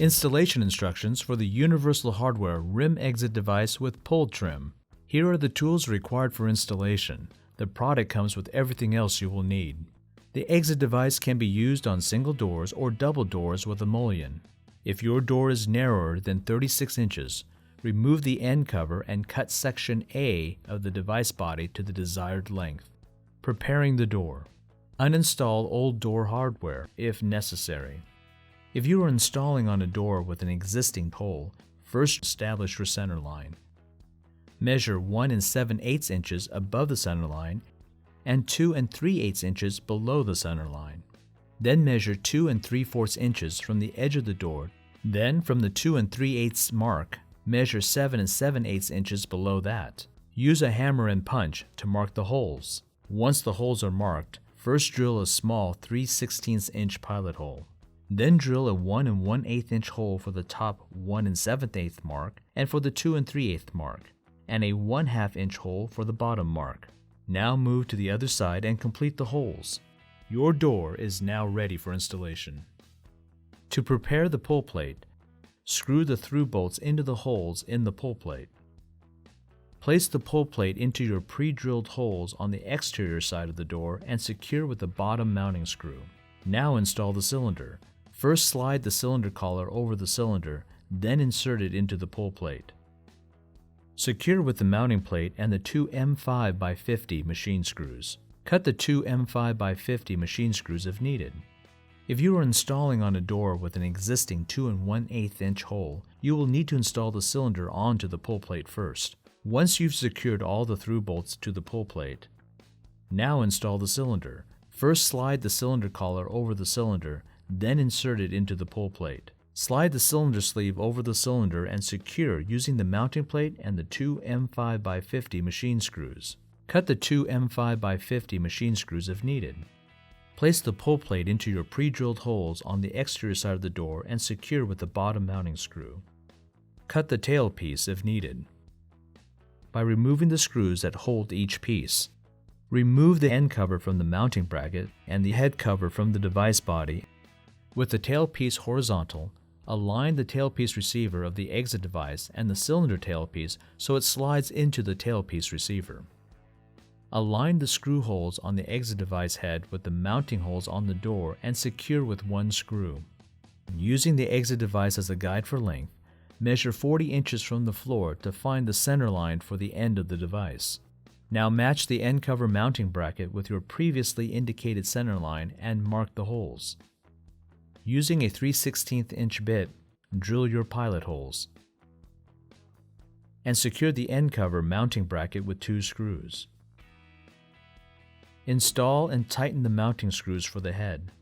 Installation instructions for the Universal Hardware Rim Exit Device with Pull Trim. Here are the tools required for installation. The product comes with everything else you will need. The exit device can be used on single doors or double doors with a mullion. If your door is narrower than 36 inches, remove the end cover and cut section A of the device body to the desired length. Preparing the door. Uninstall old door hardware if necessary. If you are installing on a door with an existing pole, first establish your center line. Measure 1 7/8 inches above the center line and 2 3/8 inches below the center line. Then measure 2 3/4 inches from the edge of the door. Then from the 2 3/8 mark, measure 7 7/8 inches below that. Use a hammer and punch to mark the holes. Once the holes are marked, first drill a small 3/16 inch pilot hole. Then drill a 1 1/8 inch hole for the top 1 7/8 mark and for the 2 3/8 mark, and a 1/2 inch hole for the bottom mark. Now move to the other side and complete the holes. Your door is now ready for installation. To prepare the pull plate, screw the through bolts into the holes in the pull plate. Place the pull plate into your pre-drilled holes on the exterior side of the door and secure with the bottom mounting screw. Now install the cylinder. First slide the cylinder collar over the cylinder, then insert it into the pull plate. Secure with the mounting plate and the two M5x50 machine screws. Cut the two M5x50 machine screws if needed. If you are installing on a door with an existing 2 1/8 inch hole, you will need to install the cylinder onto the pull plate first. Once you've secured all the through bolts to the pull plate, now install the cylinder. First slide the cylinder collar over the cylinder, then insert it into the pull plate. Slide the cylinder sleeve over the cylinder and secure using the mounting plate and the two M5x50 machine screws. Cut the two M5x50 machine screws if needed. Place the pull plate into your pre-drilled holes on the exterior side of the door and secure with the bottom mounting screw. Cut the tail piece if needed by removing the screws that hold each piece. Remove the end cover from the mounting bracket and the head cover from the device body. With the tailpiece horizontal, align the tailpiece receiver of the exit device and the cylinder tailpiece so it slides into the tailpiece receiver. Align the screw holes on the exit device head with the mounting holes on the door and secure with one screw. Using the exit device as a guide for length, measure 40 inches from the floor to find the center line for the end of the device. Now match the end cover mounting bracket with your previously indicated center line and mark the holes. Using a 3/16 inch bit, drill your pilot holes and secure the end cover mounting bracket with 2 screws. Install and tighten the mounting screws for the head.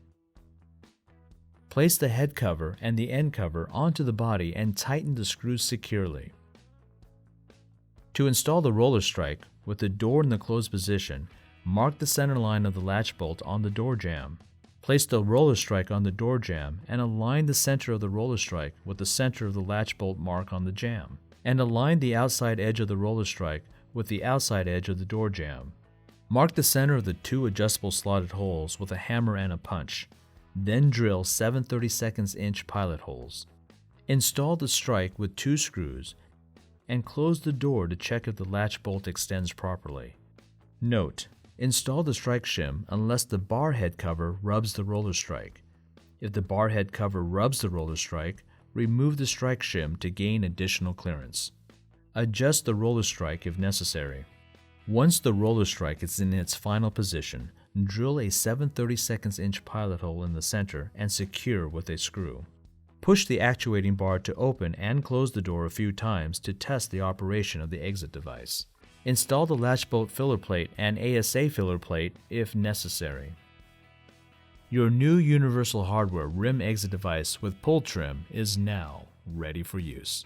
Place the head cover and the end cover onto the body and tighten the screws securely. To install the roller strike, with the door in the closed position, mark the center line of the latch bolt on the door jamb. Place the roller strike on the door jamb and align the center of the roller strike with the center of the latch bolt mark on the jamb, and align the outside edge of the roller strike with the outside edge of the door jamb. Mark the center of the 2 adjustable slotted holes with a hammer and a punch. Then drill 7/32 inch pilot holes. Install the strike with 2 screws and close the door to check if the latch bolt extends properly. Note: install the strike shim unless the bar head cover rubs the roller strike. If the bar head cover rubs the roller strike, remove the strike shim to gain additional clearance. Adjust the roller strike if necessary. Once the roller strike is in its final position, drill a 7/32 inch pilot hole in the center and secure with a screw. Push the actuating bar to open and close the door a few times to test the operation of the exit device. Install the latch bolt filler plate and ASA filler plate if necessary. Your new Universal Hardware rim exit device with pull trim is now ready for use.